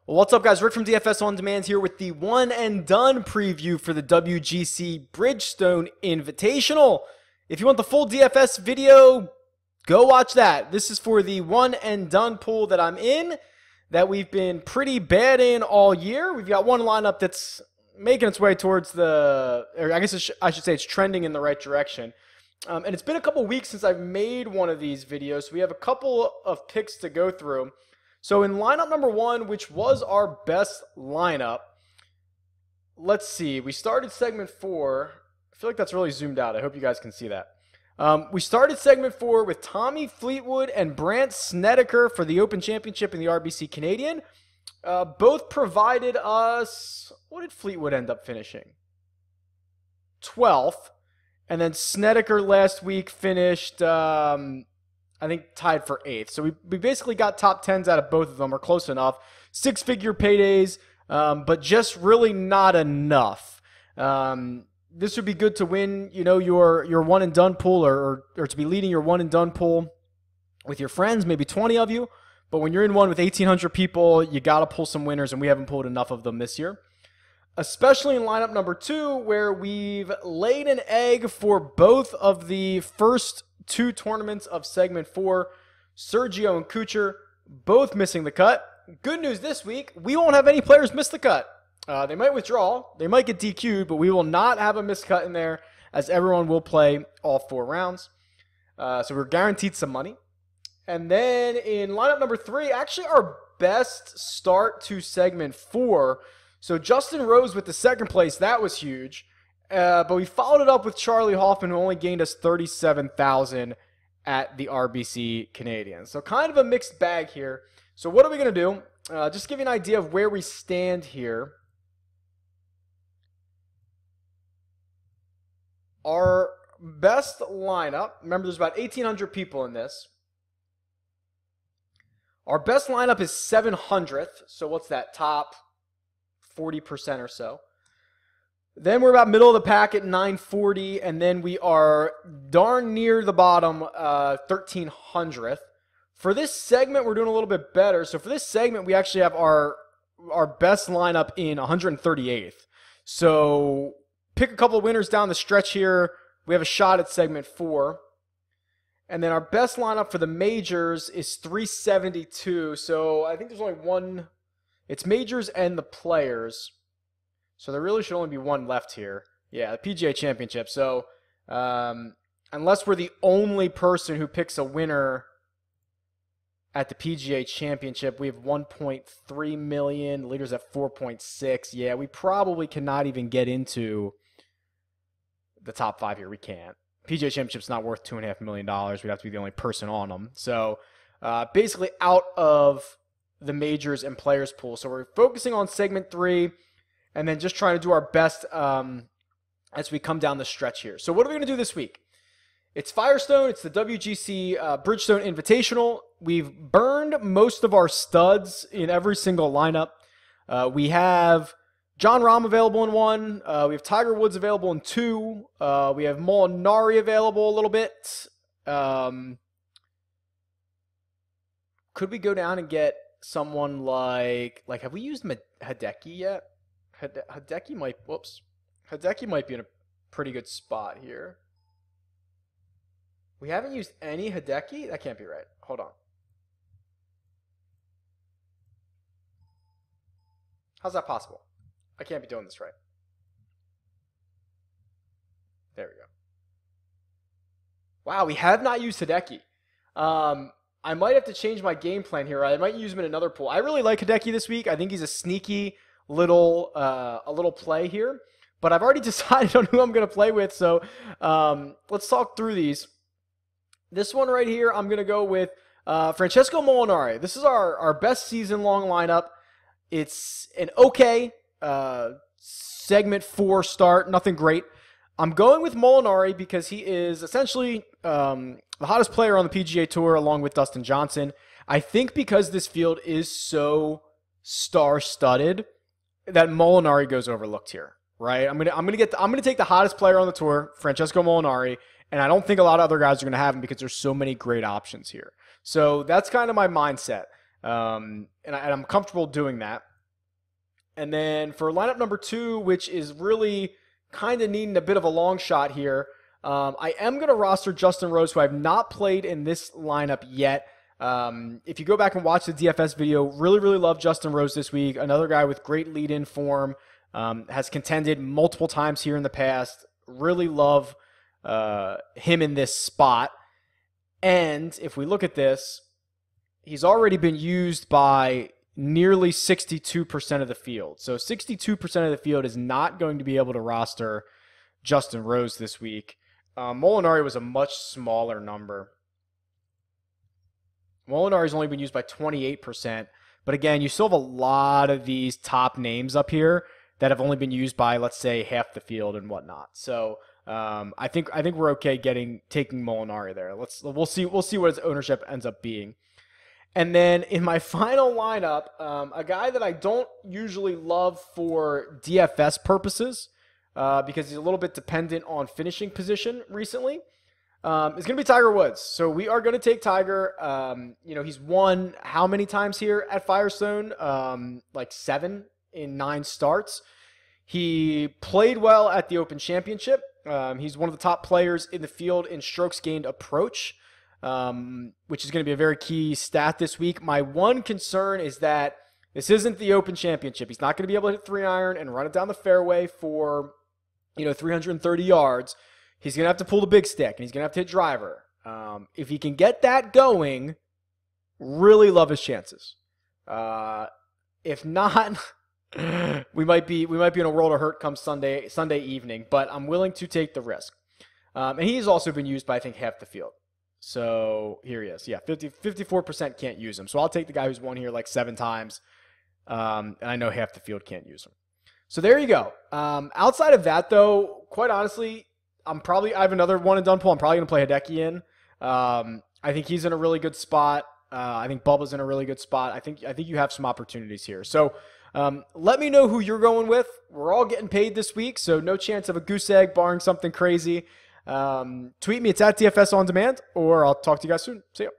Well, what's up, guys? Rick from DFS On Demand here with the one and done preview for the WGC Bridgestone Invitational. If you want the full DFS video, go watch that. This is for the one and done pool that I'm in, that we've been pretty bad in all year. We've got one lineup that's making its way towards or I guess I should say it's trending in the right direction. And it's been a couple weeks since I've made one of these videos, so we have a couple of picks to go through. So in lineup number one, which was our best lineup, let's see. We started segment 4. I feel like that's really zoomed out. I hope you guys can see that. We started segment 4 with Tommy Fleetwood and Brandt Snedeker for the Open Championship in the RBC Canadian. Both provided us, what did Fleetwood end up finishing? 12th. And then Snedeker last week finished, I think, tied for 8th. So we basically got top 10s out of both of them, or close enough. 6-figure paydays, but just really not enough. This would be good to win, your one and done pool, or to be leading your one and done pool with your friends, maybe 20 of you. But when you're in one with 1,800 people, you got to pull some winners, and we haven't pulled enough of them this year. Especially in lineup number 2, where we've laid an egg for both of the first 2 tournaments of segment 4. Sergio and Kuchar both missing the cut. Good news this week, we won't have any players miss the cut. They might withdraw, they might get DQ'd, but we will not have a missed cut in there, as everyone will play all 4 rounds. So we're guaranteed some money. And then in lineup number 3, actually our best start to segment 4. So Justin Rose with the second place, that was huge. But we followed it up with Charlie Hoffman, who only gained us 37,000 at the RBC Canadian. So kind of a mixed bag here. So what are we going to do? Just to give you an idea of where we stand here. Our best lineup, remember there's about 1,800 people in this. Our best lineup is 700th. So what's that? Top 40% or so. Then we're about middle of the pack at 940, and then we are darn near the bottom, 1300th. For this segment, we're doing a little bit better. So for this segment, we actually have our best lineup in 138th. So pick a couple of winners down the stretch here. We have a shot at segment 4. And then our best lineup for the majors is 372. So I think there's only one. It's majors and the players. So there really should only be one left here. Yeah, the PGA Championship. So unless we're the only person who picks a winner at the PGA Championship, we have 1.3 million. The leader's at 4.6. Yeah, we probably cannot even get into the top 5 here. We can't. PGA Championship's not worth $2.5 million. We'd have to be the only person on them. So basically out of the majors and players pool. So we're focusing on segment 3 and then just trying to do our best as we come down the stretch here. So what are we going to do this week? It's Firestone. It's the WGC Bridgestone Invitational. We've burned most of our studs in every single lineup. We have John Rahm available in 1. We have Tiger Woods available in 2. We have Molinari available a little bit. Could we go down and get someone like have we used Hideki yet? Hideki might be in a pretty good spot here. We haven't used any Hideki? That can't be right. Hold on. How's that possible? I can't be doing this right. There we go. Wow, we have not used Hideki. I might have to change my game plan here. I might use him in another pool. I really like Hideki this week. I think he's a sneaky little play here. But I've already decided on who I'm going to play with. So let's talk through these. This one right here, I'm going to go with Francesco Molinari. This is our best season-long lineup. It's an okay segment 4 start. Nothing great. I'm going with Molinari because he is essentially the hottest player on the PGA Tour along with Dustin Johnson. I think because this field is so star-studded that Molinari goes overlooked here, right? I'm gonna take the hottest player on the tour, Francesco Molinari, and I don't think a lot of other guys are gonna have him because there's so many great options here. So that's kind of my mindset, and I'm comfortable doing that. And then for lineup number 2, which is really kind of needing a bit of a long shot here, I am going to roster Justin Rose, who I've not played in this lineup yet. If you go back and watch the DFS video, really love Justin Rose this week. Another guy with great lead-in form, has contended multiple times here in the past. Really love him in this spot. And if we look at this, he's already been used by nearly 62% of the field. So 62% of the field is not going to be able to roster Justin Rose this week. Molinari was a much smaller number. Molinari's only been used by 28%. But again, you still have a lot of these top names up here that have only been used by, let's say, half the field and whatnot. So I think we're okay taking Molinari there. We'll see what his ownership ends up being. And then in my final lineup, a guy that I don't usually love for DFS purposes, because he's a little bit dependent on finishing position recently, is going to be Tiger Woods. So we are going to take Tiger. He's won how many times here at Firestone? Like 7 in 9 starts. He played well at the Open Championship. He's one of the top players in the field in strokes gained approach, which is going to be a very key stat this week. My one concern is that this isn't the Open Championship. He's not going to be able to hit 3-iron and run it down the fairway for 330 yards. He's going to have to pull the big stick, and he's going to have to hit driver. If he can get that going, really love his chances. If not, we might be in a world of hurt come Sunday evening, but I'm willing to take the risk. And he's also been used by, I think, half the field. So here he is. Yeah, 54% can't use him. So I'll take the guy who's won here like 7 times. And I know half the field can't use him. So there you go. Outside of that, though, quite honestly, I have another one and done pull. I'm probably going to play Hideki in. I think he's in a really good spot. I think Bubba's in a really good spot. I think you have some opportunities here. So let me know who you're going with. We're all getting paid this week, so no chance of a goose egg barring something crazy. Tweet me. It's at DFS On Demand, or I'll talk to you guys soon. See ya.